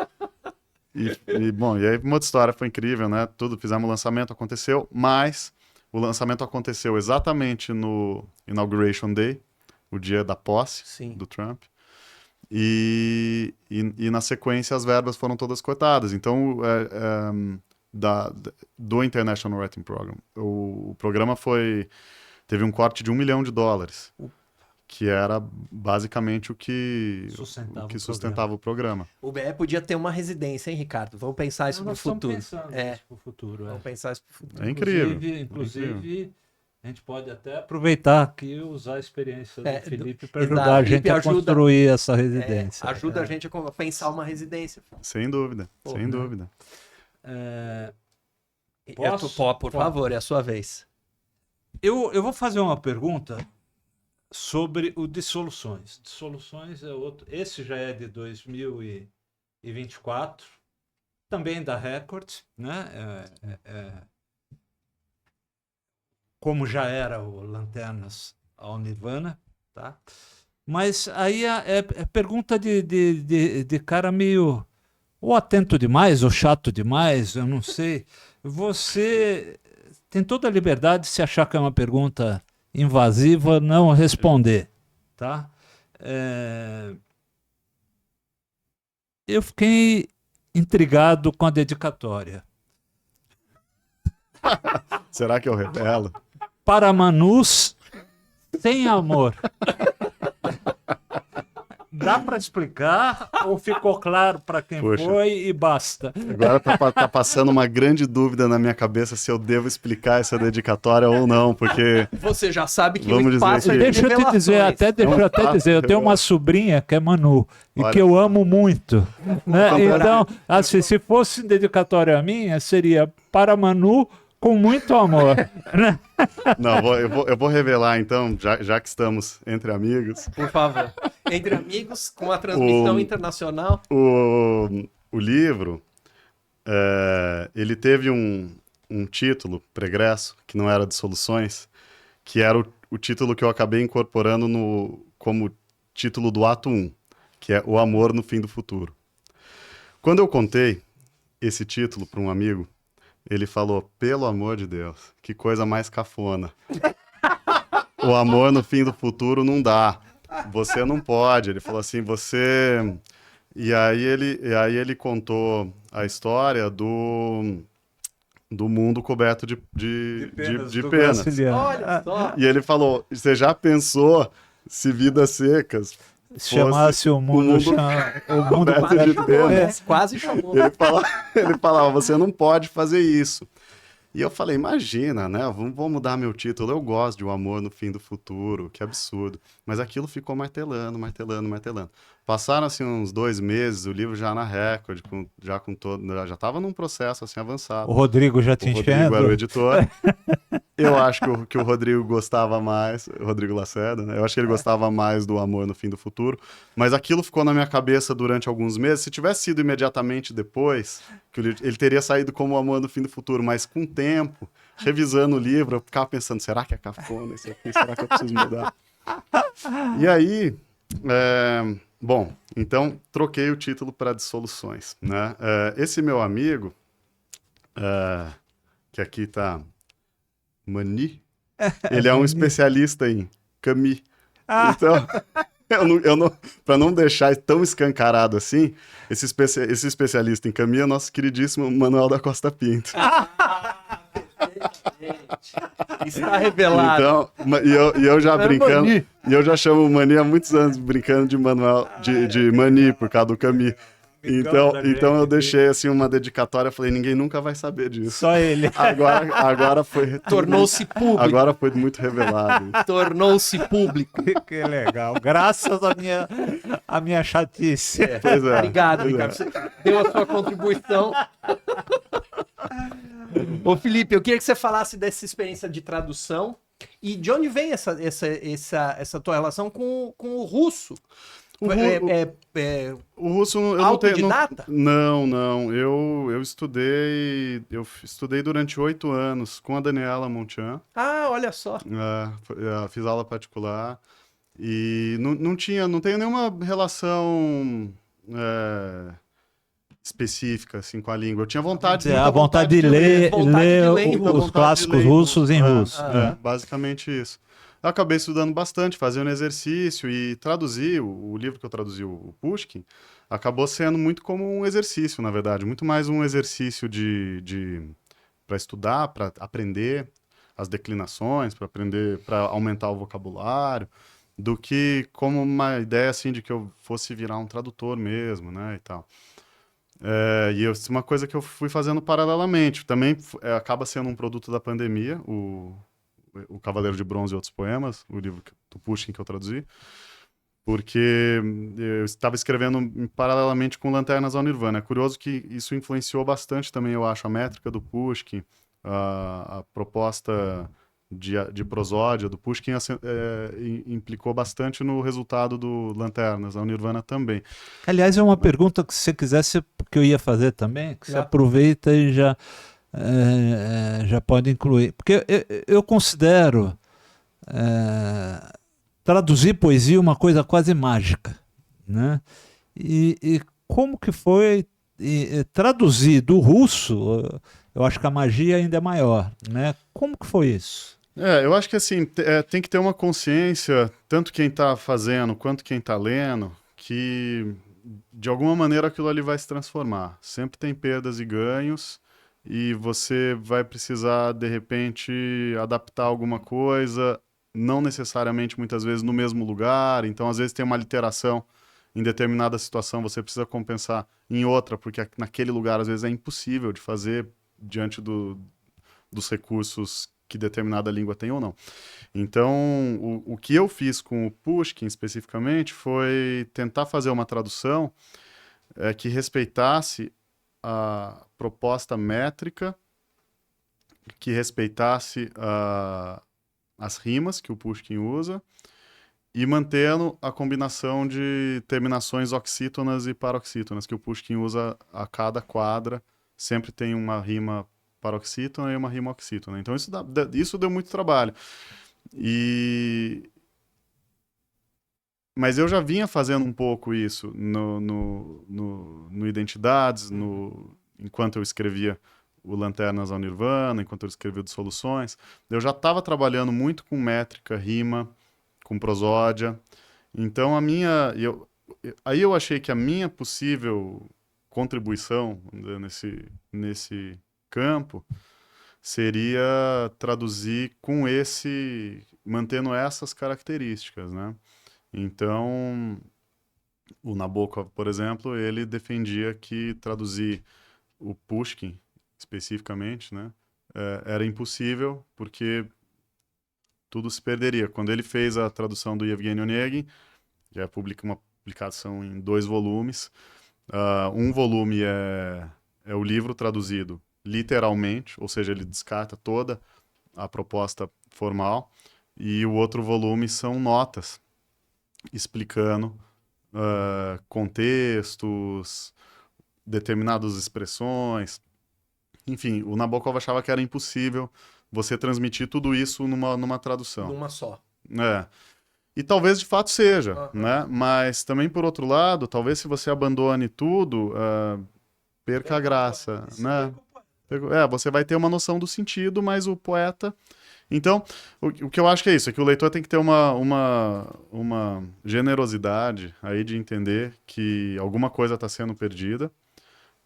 Bom, e aí uma outra história, foi incrível, né? Fizemos o lançamento, aconteceu, mas o lançamento aconteceu exatamente no Inauguration Day, o dia da posse
Sim.
do Trump. E na sequência as verbas foram todas cortadas. Então, do International Writing Program, o programa teve um corte de $1 milhão, que era basicamente o que sustentava o programa.
O BE podia ter uma residência, hein, Ricardo? Vamos pensar isso pro futuro. Vamos pensar isso pro futuro.
É incrível.
Inclusive, a gente pode até aproveitar aqui e usar a experiência do Felipe para ajudar a gente a construir essa residência.
Ajuda a gente a pensar uma residência.
Sem dúvida, sem dúvida.
Por favor, é a sua vez.
Eu vou fazer uma pergunta sobre o Dissoluções. Dissoluções é outro. Esse já é de 2024, também da Record, né? Como já era o Lanternas ao Nirvana, tá? Mas aí é pergunta de cara meio ou atento demais ou chato demais, eu não sei. Você tem toda a liberdade de se achar que é uma pergunta invasiva, não responder, tá? Eu fiquei intrigado com a dedicatória.
Será que eu revelo?
Para Manus sem amor. Dá para explicar ou ficou claro para quem foi e basta?
Agora tá passando uma grande dúvida na minha cabeça se eu devo explicar essa dedicatória ou não, porque...
Você já sabe que
vamos
o espaço
dizer
é
Deixa eu te dizer, eu tenho uma sobrinha que é Manu, e que eu amo muito. Né? Então, assim, se fosse dedicatória a minha, seria para Manu com muito amor.
Não, eu vou revelar então, já que estamos entre amigos.
Por favor. Entre amigos, com a transmissão internacional.
O livro, ele teve um título pregresso, que não era Dissoluções, que era o título que eu acabei incorporando como título do ato 1, que é O Amor no Fim do Futuro. Quando eu contei esse título para um amigo, ele falou, pelo amor de Deus, que coisa mais cafona. O amor no fim do futuro não dá. Você não pode. Ele falou assim, você... E aí ele contou a história do mundo coberto de penas.
Olha só.
E ele falou, você já pensou se Vidas Secas
chamasse o mundo
coberto de penas?
Quase chamou.
Ele falava, você não pode fazer isso. E eu falei, imagina, né? Vou mudar meu título. Eu gosto de O Amor no Fim do Futuro, que absurdo. Mas aquilo ficou martelando. Passaram assim uns 2 meses, o livro já na Record, já estava num processo assim avançado.
O Rodrigo já te enchendo.
O Rodrigo era o editor. Eu acho que o Rodrigo gostava mais, o Rodrigo Lacerda, né? Eu acho que ele gostava mais do Amor no Fim do Futuro. Mas aquilo ficou na minha cabeça durante alguns meses. Se tivesse sido imediatamente depois, que ele teria saído como O Amor no Fim do Futuro, mas com o tempo, revisando o livro, eu ficava pensando, será que é cafona esse aqui? Será que eu preciso mudar? E aí, bom, então troquei o título para Dissoluções, né? Esse meu amigo, que aqui tá Mani, ele é um especialista em Camus. Então, eu não, para não deixar tão escancarado assim, esse especialista em Camus é nosso queridíssimo Manuel da Costa Pinto.
Está revelado.
Então, e eu já brincando, e eu já chamo o Mani há muitos anos, brincando de Manuel, de Mani, por causa do Camus. Então eu deixei assim uma dedicatória, falei, ninguém nunca vai saber disso.
Só ele.
Agora foi...
Tornou-se público.
Agora foi muito revelado.
Tornou-se público.
Que legal. Graças à minha chatice.
Pois é.
Obrigado, Ricardo. Você deu a sua contribuição. Ô, Felipe, eu queria que você falasse dessa experiência de tradução, E de onde vem essa tua relação com o russo?
O russo eu não tenho.
Autodidata?
Não. Eu estudei durante 8 anos com a Daniela Montian.
Ah, olha só.
Fiz aula particular. E não tenho nenhuma relação específica assim, com a língua. Eu tinha vontade,
A
muita
vontade de ler
muita
os
vontade
clássicos
de ler
russos em russo.
basicamente isso. Eu acabei estudando bastante, fazendo exercício e traduzir o livro que eu traduzi, o Pushkin, acabou sendo muito como um exercício, na verdade, muito mais um exercício para estudar, para aprender as declinações, para aprender, para aumentar o vocabulário, do que como uma ideia assim de que eu fosse virar um tradutor mesmo, né, e tal. Uma coisa que eu fui fazendo paralelamente, também acaba sendo um produto da pandemia, o Cavaleiro de Bronze e Outros Poemas, o livro do Pushkin que eu traduzi, porque eu estava escrevendo paralelamente com Lanternas ao Nirvana. É curioso que isso influenciou bastante também, eu acho, a métrica do Pushkin, a proposta de prosódia do Pushkin implicou bastante no resultado do Lanternas ao Nirvana também.
Aliás, é uma pergunta que se você quisesse, que eu ia fazer também, que você aproveita e já pode incluir. Porque eu considero traduzir poesia uma coisa quase mágica, né? E como que foi traduzir do russo, eu acho que a magia ainda é maior, né? Como que foi isso?
Eu acho que assim, tem que ter uma consciência, tanto quem está fazendo quanto quem está lendo, que de alguma maneira aquilo ali vai se transformar. Sempre tem perdas e ganhos, e você vai precisar, de repente, adaptar alguma coisa, não necessariamente muitas vezes no mesmo lugar, então às vezes tem uma literação em determinada situação, você precisa compensar em outra, porque naquele lugar às vezes é impossível de fazer diante dos recursos que determinada língua tem ou não. Então, o que eu fiz com o Pushkin especificamente foi tentar fazer uma tradução que respeitasse a proposta métrica, que respeitasse as rimas que o Pushkin usa e mantendo a combinação de terminações oxítonas e paroxítonas que o Pushkin usa a cada quadra. Sempre tem uma rima paroxítona e uma rima oxítona. Então isso deu muito trabalho. Mas eu já vinha fazendo um pouco isso no Identidades, enquanto eu escrevia o Lanternas ao Nirvana, enquanto eu escrevia o Dissoluções. Eu já estava trabalhando muito com métrica, rima, com prosódia. Então aí eu achei que a minha possível contribuição nesse campo seria traduzir mantendo essas características, né? Então, o Nabokov, por exemplo, ele defendia que traduzir o Pushkin, especificamente, né, era impossível, porque tudo se perderia. Quando ele fez a tradução do Yevgeny Onegin, que é uma publicação em 2 volumes, um volume é o livro traduzido literalmente, ou seja, ele descarta toda a proposta formal, e o outro volume são notas explicando contextos, determinadas expressões. Enfim, o Nabokov achava que era impossível você transmitir tudo isso numa tradução.
Numa só.
E talvez de fato seja, né? Mas também, por outro lado, talvez se você abandone tudo, perca a graça, né? Você vai ter uma noção do sentido, mas o poeta... Então, o que eu acho que é isso, é que o leitor tem que ter uma generosidade aí de entender que alguma coisa está sendo perdida,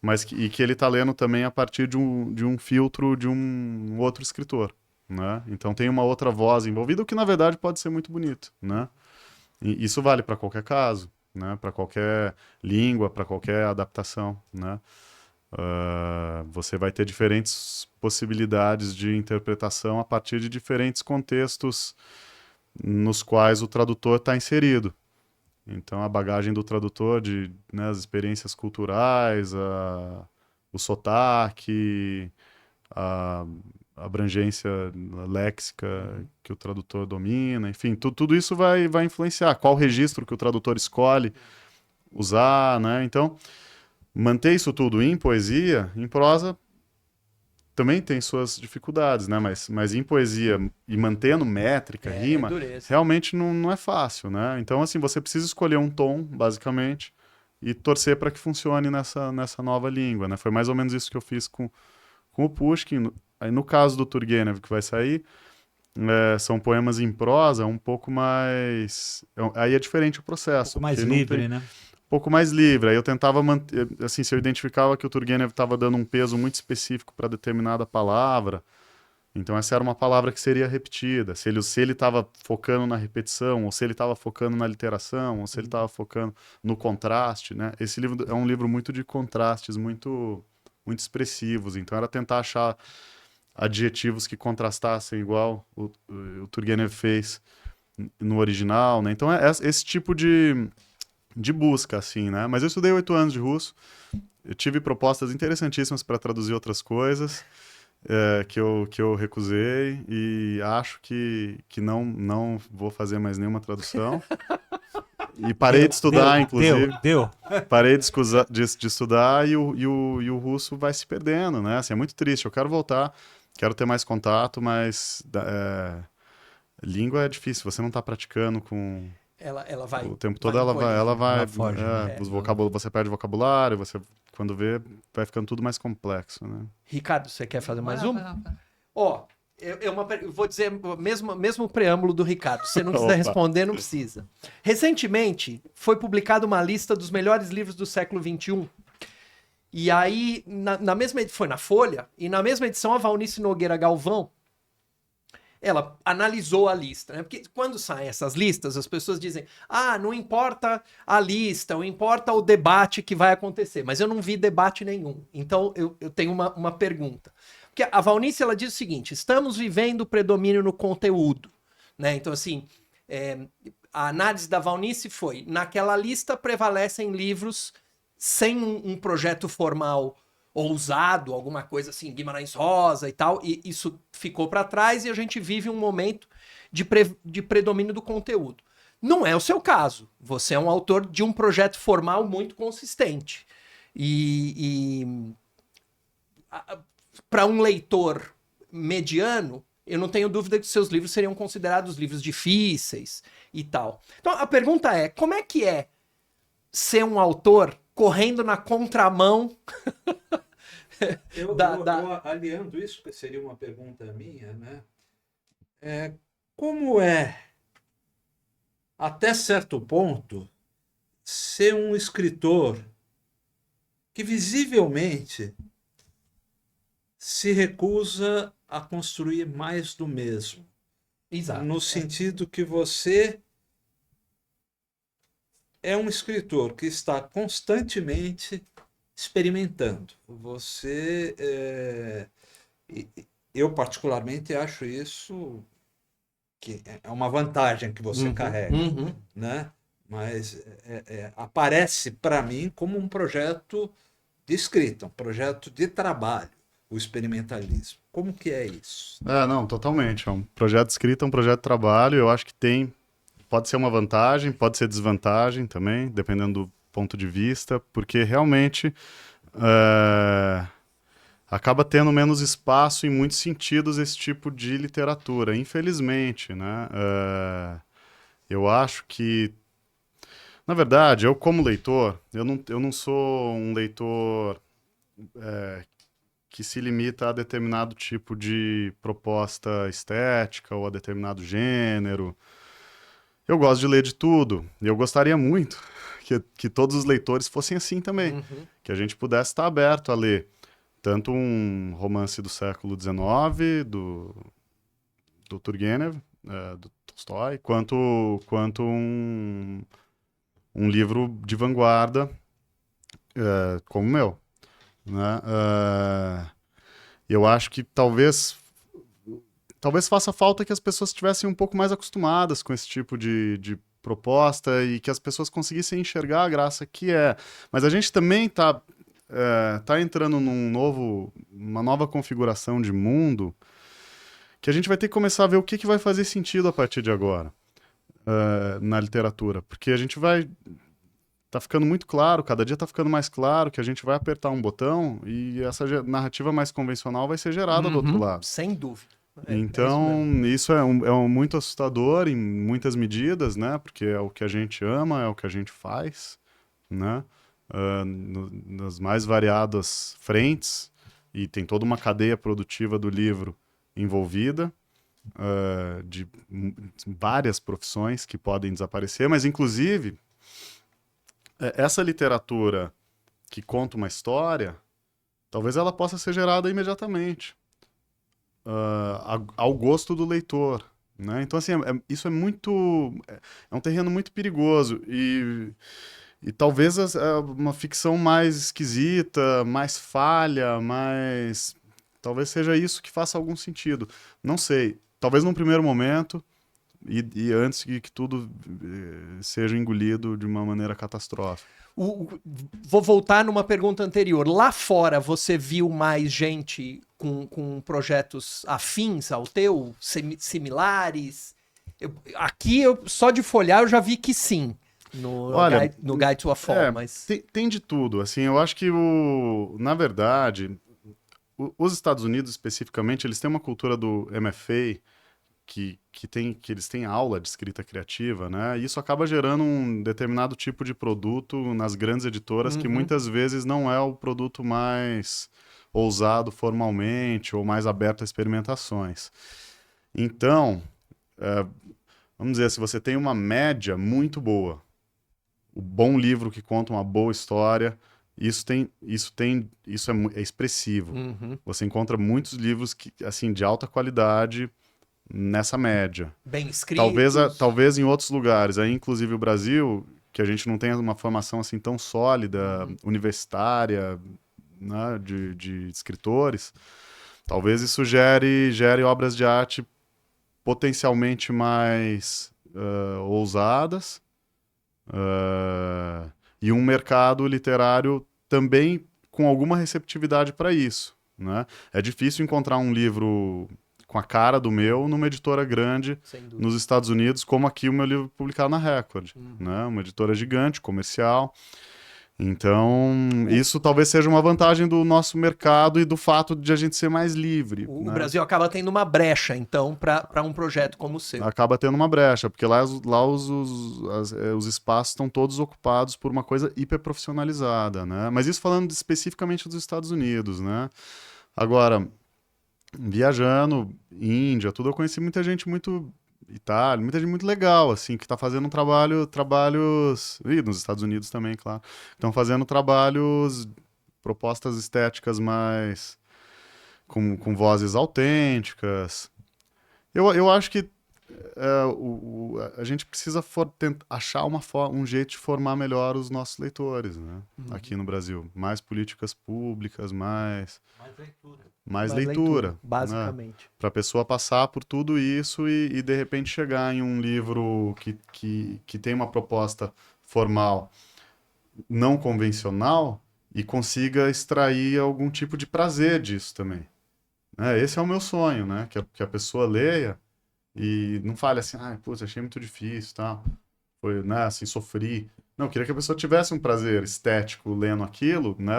mas que ele está lendo também a partir de um filtro de um outro escritor, né? Então tem uma outra voz envolvida, o que na verdade pode ser muito bonito, né? E isso vale para qualquer caso, né? Para qualquer língua, para qualquer adaptação, né? Você vai ter diferentes possibilidades de interpretação a partir de diferentes contextos nos quais o tradutor está inserido. Então, a bagagem do tradutor, né, as experiências culturais, o sotaque, abrangência léxica que o tradutor domina, enfim, tudo isso vai influenciar. Qual registro que o tradutor escolhe usar, né? Então, manter isso tudo em poesia, em prosa, também tem suas dificuldades, né? Mas em poesia, e mantendo métrica, rima, realmente não é fácil, né? Então, assim, você precisa escolher um tom, basicamente, e torcer para que funcione nessa nova língua, né? Foi mais ou menos isso que eu fiz com o Pushkin. Aí, no caso do Turgenev, que vai sair, são poemas em prosa um pouco mais... Aí é diferente o processo.
Um pouco mais livre, né?
Um pouco mais livre. Aí eu tentava manter... Assim, se eu identificava que o Turgenev estava dando um peso muito específico para determinada palavra, então essa era uma palavra que seria repetida. Se ele estava focando na repetição, ou se ele estava focando na literação, ou se ele estava focando no contraste, né? Esse livro é um livro muito de contrastes, muito expressivos. Então era tentar achar adjetivos que contrastassem igual o Turgenev fez no original, né? Então é esse tipo de busca, assim, né? Mas eu estudei 8 anos de russo, eu tive propostas interessantíssimas para traduzir outras coisas, que eu recusei, e acho que não vou fazer mais nenhuma tradução. E parei de estudar, inclusive. Parei de estudar e o russo vai se perdendo, né? Assim, é muito triste. Eu quero voltar, quero ter mais contato, mas língua é difícil. Você não está praticando com...
Ela vai...
O tempo todo ela vai
foge,
você perde vocabulário, quando vê, vai ficando tudo mais complexo, né?
Ricardo, você quer fazer mais uma? Ó, eu vou dizer mesmo preâmbulo do Ricardo. Se você não quiser responder, não precisa. Recentemente, foi publicada uma lista dos melhores livros do século XXI. E aí, na mesma edição, foi na Folha, e na mesma edição, a Valnice Nogueira Galvão, ela analisou a lista, né? Porque quando saem essas listas, as pessoas dizem, não importa a lista, não importa o debate que vai acontecer. Mas eu não vi debate nenhum. Então, eu tenho uma pergunta. Porque a Valnice, ela diz o seguinte, estamos vivendo o predomínio no conteúdo, né? Então, assim, a análise da Valnice foi, naquela lista prevalecem livros sem um projeto formal ousado, alguma coisa assim, Guimarães Rosa e tal, e isso ficou para trás e a gente vive um momento de predomínio do conteúdo. Não é o seu caso. Você é um autor de um projeto formal muito consistente. Para um leitor mediano, eu não tenho dúvida que seus livros seriam considerados livros difíceis e tal. Então a pergunta é, como é que é ser um autor correndo na contramão
eu aliando isso, que seria uma pergunta minha, né? Como até certo ponto, ser um escritor que visivelmente se recusa a construir mais do mesmo.
Exato.
No sentido que você é um escritor que está constantemente experimentando. Eu particularmente acho isso que é uma vantagem que você carrega, né? Mas aparece para mim como um projeto de escrita, um projeto de trabalho, o experimentalismo. Como que é isso?
Não, totalmente. É um projeto de escrita, um projeto de trabalho. Eu acho que pode ser uma vantagem, pode ser desvantagem também, dependendo do ponto de vista, porque realmente acaba tendo menos espaço em muitos sentidos esse tipo de literatura, infelizmente, né? Eu acho que, na verdade, eu como leitor, eu não sou um leitor que se limita a determinado tipo de proposta estética ou a determinado gênero. Eu gosto de ler de tudo, e eu gostaria muito que todos os leitores fossem assim também, que a gente pudesse estar aberto a ler tanto um romance do século XIX, do Turgenev, do Tolstói, quanto um livro de vanguarda como o meu, né? Eu acho que talvez faça falta que as pessoas estivessem um pouco mais acostumadas com esse tipo de proposta e que as pessoas conseguissem enxergar a graça que é. Mas a gente também tá entrando numa nova configuração de mundo que a gente vai ter que começar a ver o que vai fazer sentido a partir de agora na literatura, porque a gente vai... Tá ficando muito claro, cada dia tá ficando mais claro que a gente vai apertar um botão e essa narrativa mais convencional vai ser gerada do outro lado.
Sem dúvida.
Então, isso é muito assustador em muitas medidas, né? Porque é o que a gente ama, é o que a gente faz, né? Nas mais variadas frentes, e tem toda uma cadeia produtiva do livro envolvida, de várias profissões que podem desaparecer, mas inclusive essa literatura que conta uma história, talvez ela possa ser gerada imediatamente, ao gosto do leitor, né? Então, assim, isso é um terreno muito perigoso e talvez uma ficção mais esquisita, mais falha, talvez seja isso que faça algum sentido. Não sei. Talvez num primeiro momento e antes que tudo seja engolido de uma maneira catastrófica.
Vou voltar numa pergunta anterior. Lá fora, você viu mais gente com projetos afins ao teu? Similares? Aqui, só de folhear, eu já vi que sim. No Guide to a Fall, mas...
Tem de tudo. Assim, eu acho que, na verdade, os Estados Unidos, especificamente, eles têm uma cultura do MFA que eles têm aula de escrita criativa, né? E isso acaba gerando um determinado tipo de produto nas grandes editoras que muitas vezes não é o produto mais ousado formalmente ou mais aberto a experimentações. Então, vamos dizer, se você tem uma média muito boa, o bom livro que conta uma boa história, isso é expressivo. Você encontra muitos livros assim, de alta qualidade nessa média.
Bem escritos.
Talvez em outros lugares, aí inclusive o Brasil, que a gente não tem uma formação assim tão sólida, universitária, né, de escritores, talvez isso gere obras de arte potencialmente mais ousadas, e um mercado literário também com alguma receptividade para isso, né? É difícil encontrar um livro com a cara do meu numa editora grande nos Estados Unidos, como aqui o meu livro publicado na Record, né? Uma editora gigante, comercial. Então, isso talvez seja uma vantagem do nosso mercado e do fato de a gente ser mais livre.
O Brasil acaba tendo uma brecha, então, para um projeto como o seu.
Acaba tendo uma brecha, porque lá os espaços estão todos ocupados por uma coisa hiperprofissionalizada, né? Mas isso falando especificamente dos Estados Unidos, né? Agora, viajando, Índia, tudo, eu conheci muita gente Itália, muita gente muito legal, assim, que está fazendo trabalhos... E nos Estados Unidos também, claro. Estão fazendo propostas estéticas mais... com vozes autênticas. Eu acho que a gente precisa achar um jeito de formar melhor os nossos leitores, né? Aqui no Brasil. Mais políticas públicas, mais leitura,
basicamente.
Né? Para a pessoa passar por tudo isso e de repente chegar em um livro que tem uma proposta formal não convencional e consiga extrair algum tipo de prazer disso também. Esse é o meu sonho, né? Que a pessoa leia e não fale assim, putz, achei muito difícil, tal. Foi, né, assim, sofri. Não, eu queria que a pessoa tivesse um prazer estético lendo aquilo, né,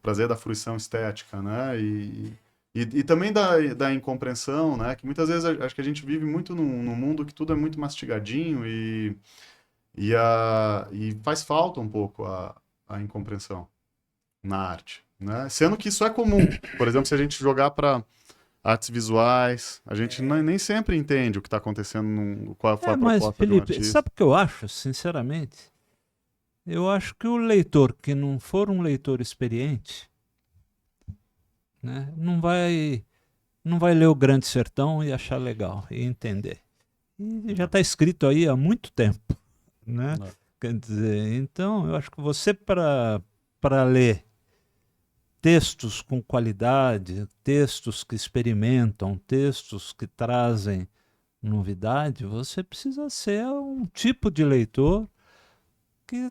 prazer da fruição estética, né, e também da incompreensão, né, que muitas vezes acho que a gente vive muito num mundo que tudo é muito mastigadinho e faz falta um pouco a incompreensão na arte, né, sendo que isso é comum. Por exemplo, se a gente jogar para artes visuais, a gente nem sempre entende o que está acontecendo, qual foi a proposta
mas, Felipe,
do artista.
sabe o que eu acho, sinceramente? Eu acho que o leitor que não for um leitor experiente, né, não vai ler o Grande Sertão e achar legal e entender. E já está escrito aí há muito tempo, né? Quer dizer, então eu acho que você para ler textos com qualidade, textos que experimentam, textos que trazem novidade, você precisa ser um tipo de leitor que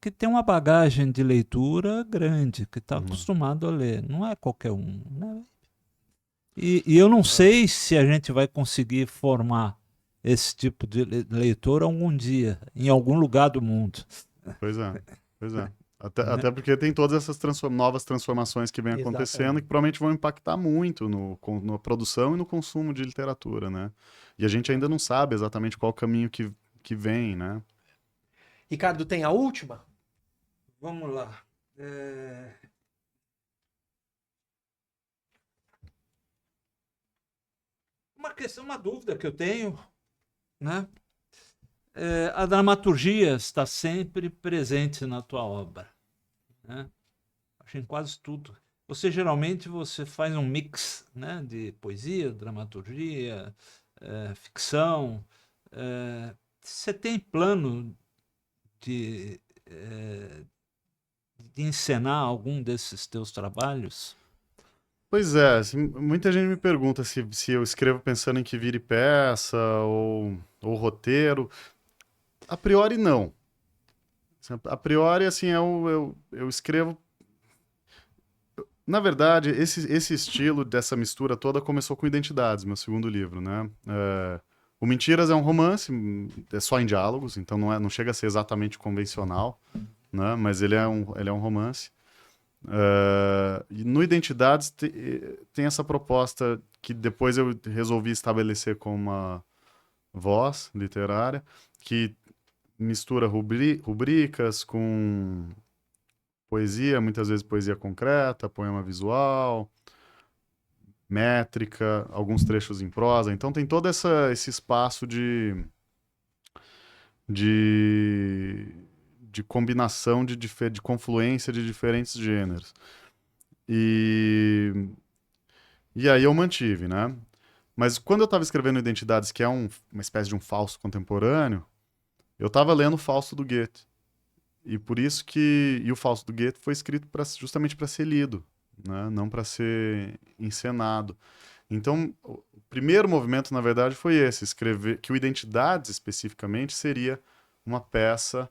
tem uma bagagem de leitura grande, que está acostumado a ler. Não é qualquer um, né? E eu não sei se a gente vai conseguir formar esse tipo de leitor algum dia, em algum lugar do mundo.
Pois é, pois é.
Né?
Até porque tem todas essas novas transformações que vêm acontecendo
Exatamente.
e que provavelmente vão impactar muito na produção e no consumo de literatura, né? E a gente ainda não sabe exatamente qual o caminho que vem, né?
Ricardo, tem a última?
Vamos lá. Uma dúvida que eu tenho, né? A dramaturgia está sempre presente na tua obra, né? Acho em quase tudo. Você faz um mix, né, de poesia, dramaturgia, ficção. Você tem plano de, de encenar algum desses teus trabalhos?
Pois é, assim, muita gente me pergunta se eu escrevo pensando em que vire peça ou roteiro. A priori, não. A priori, assim, eu escrevo. Na verdade, esse estilo dessa mistura toda começou com Identidades, meu segundo livro, né? O Mentiras é um romance, é só em diálogos, então não chega a ser exatamente convencional, né? Mas ele é um romance. E no Identidades tem essa proposta que depois eu resolvi estabelecer como uma voz literária, que mistura rubricas com poesia, muitas vezes poesia concreta, poema visual, métrica, alguns trechos em prosa. Então tem todo esse espaço de, de combinação, de confluência de diferentes gêneros. E, e aí eu mantive, né? Mas quando eu estava escrevendo Identidades, que é uma espécie de um Fausto contemporâneo, eu estava lendo o Fausto do Goethe. E por isso que o Fausto do Goethe foi escrito justamente para ser lido, né? Não para ser encenado. Então, o primeiro movimento, na verdade, foi esse, escrever que o Identidades especificamente seria uma peça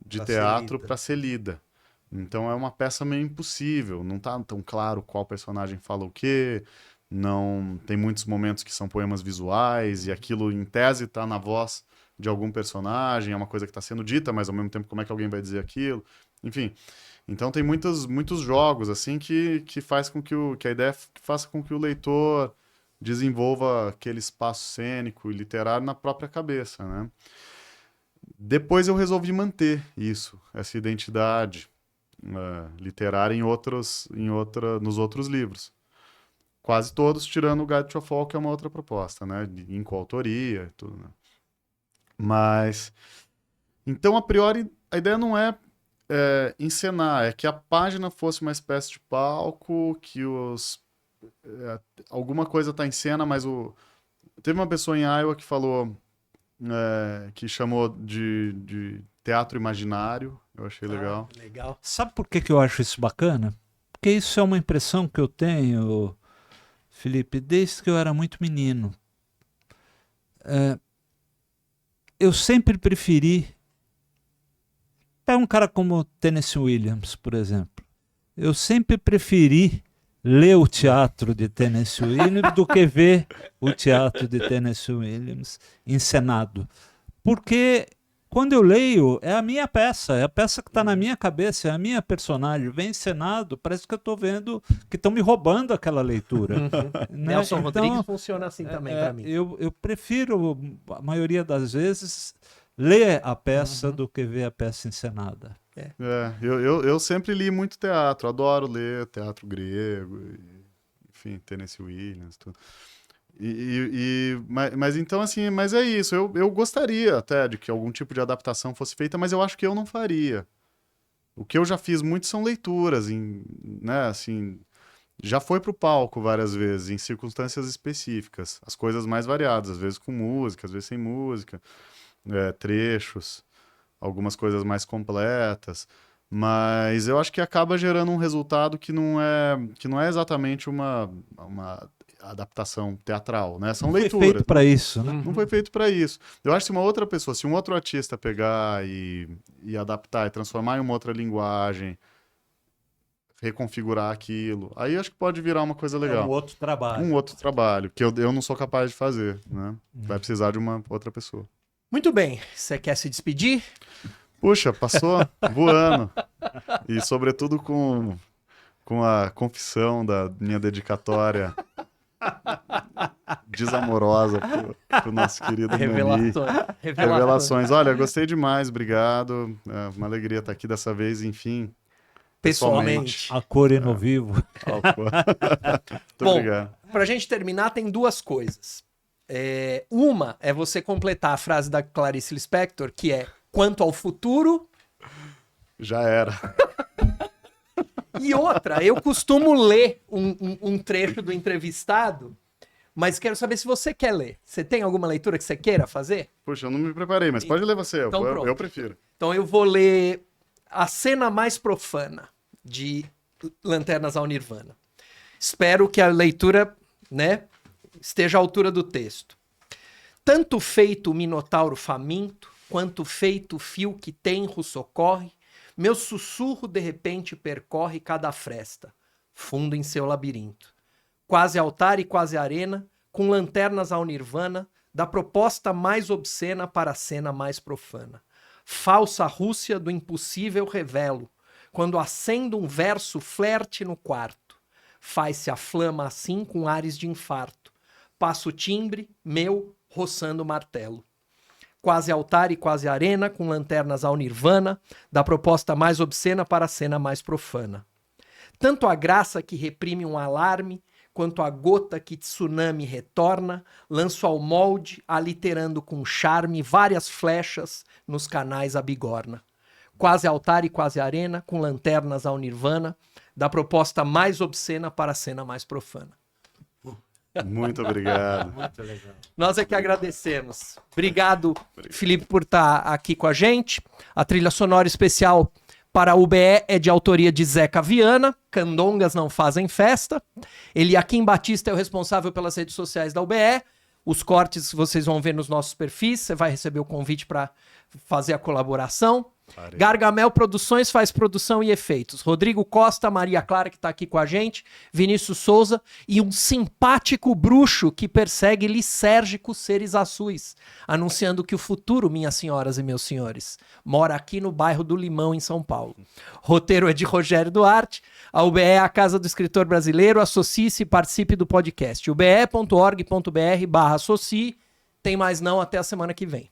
de
Pra ser
teatro
lida.
para ser lida. Então é uma peça meio impossível, não tá tão claro qual personagem fala o quê, não tem muitos momentos que são poemas visuais e aquilo em tese está na voz de algum personagem, é uma coisa que está sendo dita, mas ao mesmo tempo como é que alguém vai dizer aquilo? Enfim, então tem muitos jogos assim que faz com que a ideia faça com que o leitor desenvolva aquele espaço cênico e literário na própria cabeça, né? Depois eu resolvi manter isso, essa identidade literária nos outros livros. Quase todos, tirando o Guide to a Fall, que é uma outra proposta, né? Em coautoria e tudo, né? Mas, então, a priori, a ideia não é encenar, é que a página fosse uma espécie de palco, que alguma coisa está em cena, mas teve uma pessoa em Iowa que falou, que chamou de teatro imaginário, eu achei legal.
Legal.
Sabe por que eu acho isso bacana? Porque isso é uma impressão que eu tenho, Felipe, desde que eu era muito menino. Eu sempre preferi. Pega um cara como Tennessee Williams, por exemplo. Eu sempre preferi ler o teatro de Tennessee Williams do que ver o teatro de Tennessee Williams encenado. Porque quando eu leio, é a minha peça, é a peça que está na minha cabeça, é a minha personagem. Vem encenado, parece que eu estou vendo que estão me roubando aquela leitura. Né?
Nelson
Então,
Rodrigues funciona assim também para mim.
eu prefiro, a maioria das vezes, ler a peça do que ver a peça encenada.
Eu sempre li muito teatro, adoro ler teatro grego, enfim, Tennessee Williams, tudo. Mas então, assim, mas é isso. Eu gostaria até de que algum tipo de adaptação fosse feita, mas eu acho que eu não faria. O que eu já fiz muito são leituras, né, assim, já foi pro palco várias vezes, em circunstâncias específicas, as coisas mais variadas, às vezes com música, às vezes sem música, trechos, algumas coisas mais completas. Mas eu acho que acaba gerando um resultado que não é exatamente uma adaptação teatral, né? São
Não foi
leituras.
feito para isso, né?
Não foi feito para isso. Eu acho que se uma outra pessoa, se um outro artista pegar e adaptar e transformar em uma outra linguagem, reconfigurar aquilo. Aí acho que pode virar uma coisa legal.
um outro trabalho.
Um outro trabalho, que eu não sou capaz de fazer, né? Vai precisar de uma outra pessoa.
Muito bem. Você quer se despedir?
Puxa, passou voando. E sobretudo com a confissão da minha dedicatória desamorosa pro nosso querido Nani. Revelações. Olha, gostei demais, obrigado. É uma alegria estar aqui dessa vez, enfim.
Pessoalmente.
A cor e no vivo.
Muito
Bom,
obrigado.
pra gente terminar, tem duas coisas. Uma é você completar a frase da Clarice Lispector, que é: quanto ao futuro.
Já era.
E outra, eu costumo ler um trecho do entrevistado, mas quero saber se você quer ler. Você tem alguma leitura que você queira fazer?
Puxa, eu não me preparei, mas pode ler você.
Então,
eu prefiro.
Então eu vou ler a cena mais profana de Lanternas ao Nirvana. Espero que a leitura, né, esteja à altura do texto. Tanto feito o minotauro faminto, quanto feito o fio que tenro socorre, meu sussurro de repente percorre cada fresta, fundo em seu labirinto. Quase altar e quase arena, com lanternas ao nirvana, da proposta mais obscena para a cena mais profana. Falsa Rússia do impossível revelo, quando acendo um verso flerte no quarto. Faz-se a flama assim com ares de infarto. Passo o timbre, meu, roçando o martelo. Quase altar e quase arena, com lanternas ao nirvana, da proposta mais obscena para a cena mais profana. Tanto a graça que reprime um alarme, quanto a gota que tsunami retorna, lanço ao molde, aliterando com charme várias flechas nos canais a bigorna. Quase altar e quase arena, com lanternas ao nirvana, da proposta mais obscena para a cena mais profana.
Muito obrigado.
Muito legal.
Nós é que agradecemos. Obrigado, Felipe, por estar aqui com a gente. A trilha sonora especial para a UBE é de autoria de Zeca Viana. Candongas não fazem festa. Eliakim Batista é o responsável pelas redes sociais da UBE. Os cortes vocês vão ver nos nossos perfis. Você vai receber o convite para fazer a colaboração. Gargamel Produções faz produção e efeitos. Rodrigo Costa, Maria Clara, que está aqui com a gente, Vinícius Souza e um simpático bruxo que persegue lisérgicos seres azuis, anunciando que o futuro, minhas senhoras e meus senhores, mora aqui no bairro do Limão, em São Paulo. Roteiro é de Rogério Duarte. A UBE é a Casa do Escritor Brasileiro. Associe-se e participe do podcast. ube.org.br/associe. Tem mais não, até a semana que vem.